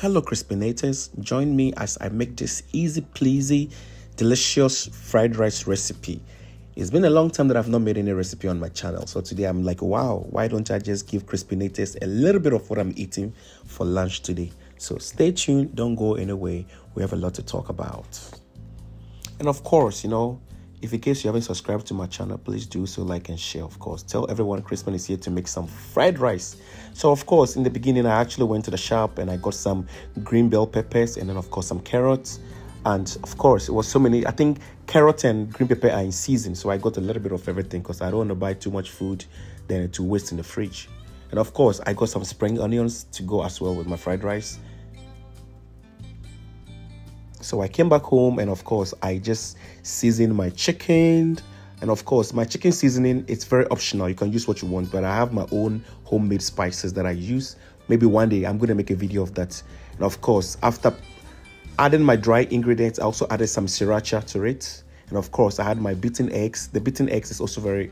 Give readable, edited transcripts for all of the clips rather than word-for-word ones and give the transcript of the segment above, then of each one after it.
Hello crispinators, join me as I make this easy pleasy delicious fried rice recipe. It's been a long time that I've not made any recipe on my channel, so today I'm like, wow, why don't I just give crispinators a little bit of what I'm eating for lunch today? So stay tuned, don't go anywhere, we have a lot to talk about. And of course, if in case you haven't subscribed to my channel, please do so, like and share, of course. Tell everyone Crispin is here to make some fried rice. So, of course, in the beginning, I actually went to the shop and I got some green bell peppers and then, of course, some carrots. And, of course, it was so many. I think carrot and green pepper are in season. So I got a little bit of everything because I don't want to buy too much food then to waste in the fridge. And, of course, I got some spring onions to go as well with my fried rice. So I came back home and of course I just seasoned my chicken, and of course my chicken seasoning, it's very optional, you can use what you want, but I have my own homemade spices that I use. Maybe one day I'm going to make a video of that. And of course after adding my dry ingredients, I also added some sriracha to it, and of course I had my beaten eggs. The beaten eggs is also very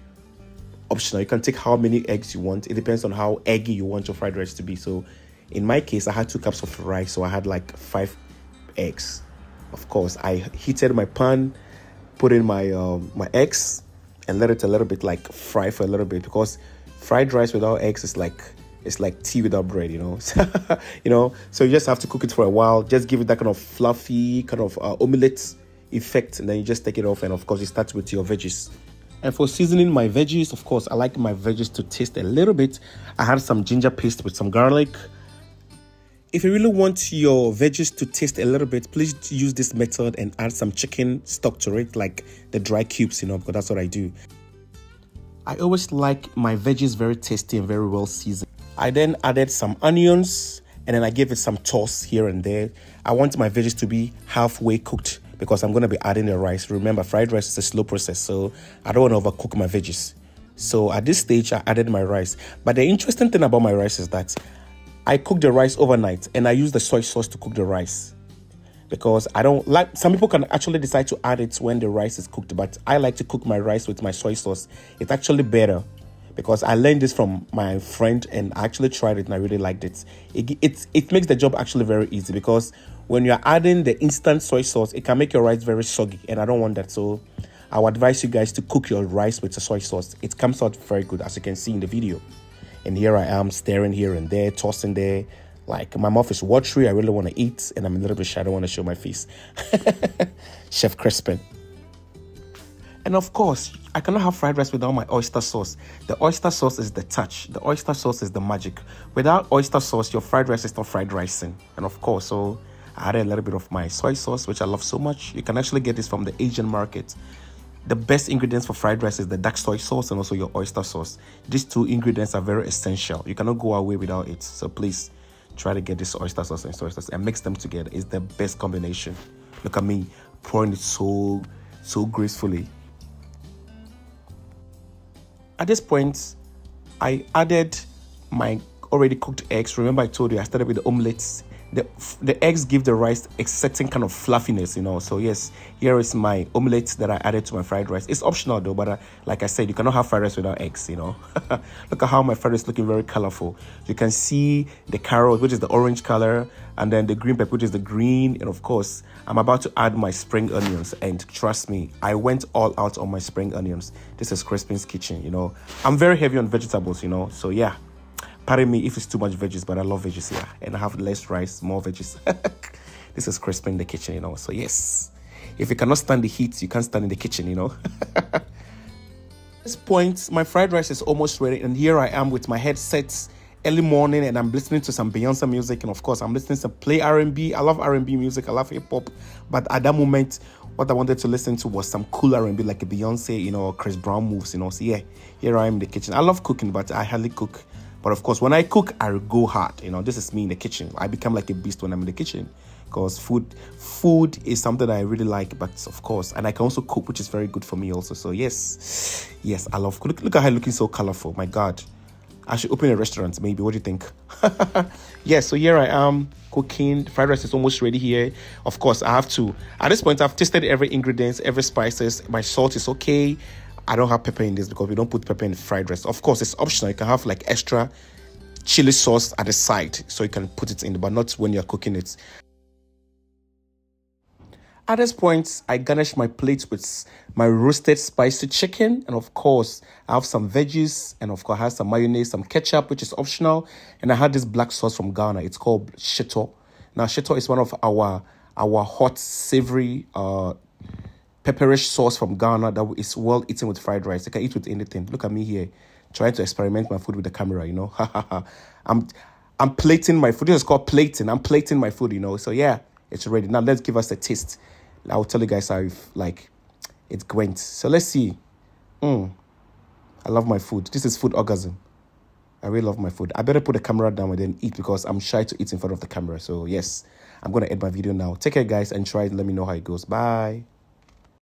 optional, you can take how many eggs you want, it depends on how eggy you want your fried rice to be. So in my case I had 2 cups of rice, so I had like 5 eggs. Of course, I heated my pan, put in my my eggs, and let it a little bit like fry for a little bit, because fried rice without eggs is like tea without bread, So you just have to cook it for a while, just give it that kind of fluffy kind of omelette effect, and then you just take it off, and of course you start with your veggies. And for seasoning my veggies, of course, I like my veggies to taste a little bit. I had some ginger paste with some garlic. If you really want your veggies to taste a little bit, please use this method and add some chicken stock to it, like the dry cubes, because that's what I do. I always like my veggies very tasty and very well seasoned. I then added some onions and then I gave it some toss here and there. I want my veggies to be halfway cooked because I'm going to be adding the rice. Remember, fried rice is a slow process, so I don't want to overcook my veggies. So at this stage, I added my rice. But the interesting thing about my rice is that I cook the rice overnight and I use the soy sauce to cook the rice, because I don't like, some people can actually decide to add it when the rice is cooked, but I like to cook my rice with my soy sauce. It's actually better because I learned this from my friend and I actually tried it and I really liked it. It makes the job actually very easy, because when you're adding the instant soy sauce, it can make your rice very soggy and I don't want that. So I would advise you guys to cook your rice with the soy sauce. It comes out very good, as you can see in the video. And here I am stirring here and there, tossing there. Like, my mouth is watery. I really want to eat. And I'm a little bit shy. I don't want to show my face. Chef Crispin. And of course, I cannot have fried rice without my oyster sauce. The oyster sauce is the touch. The oyster sauce is the magic. Without oyster sauce, your fried rice is not fried ricing. And of course, so I added a little bit of my soy sauce, which I love so much. You can actually get this from the Asian market. The best ingredients for fried rice is the dark soy sauce and also your oyster sauce. These 2 ingredients are very essential. You cannot go away without it. So please try to get this oyster sauce and soy sauce and mix them together. It's the best combination. Look at me pouring it so gracefully. At this point, I added my already cooked eggs. Remember I told you I started with the omelets. The eggs give the rice a certain kind of fluffiness, So yes, here is my omelette that I added to my fried rice. It's optional though, but like I said, you cannot have fried rice without eggs, Look at how my fried rice is looking very colorful. You can see the carrot, which is the orange color, and then the green pepper, which is the green. And of course, I'm about to add my spring onions. And trust me, I went all out on my spring onions. This is Crispin's kitchen, I'm very heavy on vegetables, So yeah. Pardon me if it's too much veggies, but I love veggies here. And I have less rice, more veggies. This is Crispin in the kitchen, So yes, if you cannot stand the heat, you can't stand in the kitchen, At this point, my fried rice is almost ready. And here I am with my headsets early morning and I'm listening to some Beyonce music. And of course, I'm listening to play R&B. I love R&B music. I love hip hop. But at that moment, what I wanted to listen to was some cool R&B like a Beyonce, or Chris Brown moves, So yeah, here I am in the kitchen. I love cooking, but I hardly cook. But of course, when I cook, I go hard. This is me in the kitchen. I become like a beast when I'm in the kitchen, because food is something I really like. But of course, and I can also cook, which is very good for me also. So yes, I love cook. Look at her looking so colorful. My God, I should open a restaurant maybe. What do you think? Yeah, so here I am cooking. The fried rice is almost ready here. Of course, I have to. At this point, I've tested every ingredient, every spices. My salt is okay. I don't have pepper in this because we don't put pepper in fried rice. Of course, it's optional. You can have like extra chili sauce at the side, so you can put it in, but not when you're cooking it. At this point, I garnish my plate with my roasted spicy chicken. And of course, I have some veggies. And of course, I have some mayonnaise, some ketchup, which is optional. And I had this black sauce from Ghana. It's called shito. Now, shito is one of our hot, savory, pepperish sauce from Ghana that is well eaten with fried rice. You can eat with anything. Look at me here, trying to experiment my food with the camera, you know. I'm plating my food. This is called plating. I'm plating my food, you know. So yeah, it's ready. Now let's give us a taste. I'll tell you guys how it went. So let's see. I love my food. This is food orgasm. I really love my food. I better put the camera down and then eat because I'm shy to eat in front of the camera. So yes, I'm going to end my video now. Take care, guys, and try it. Let me know how it goes. Bye.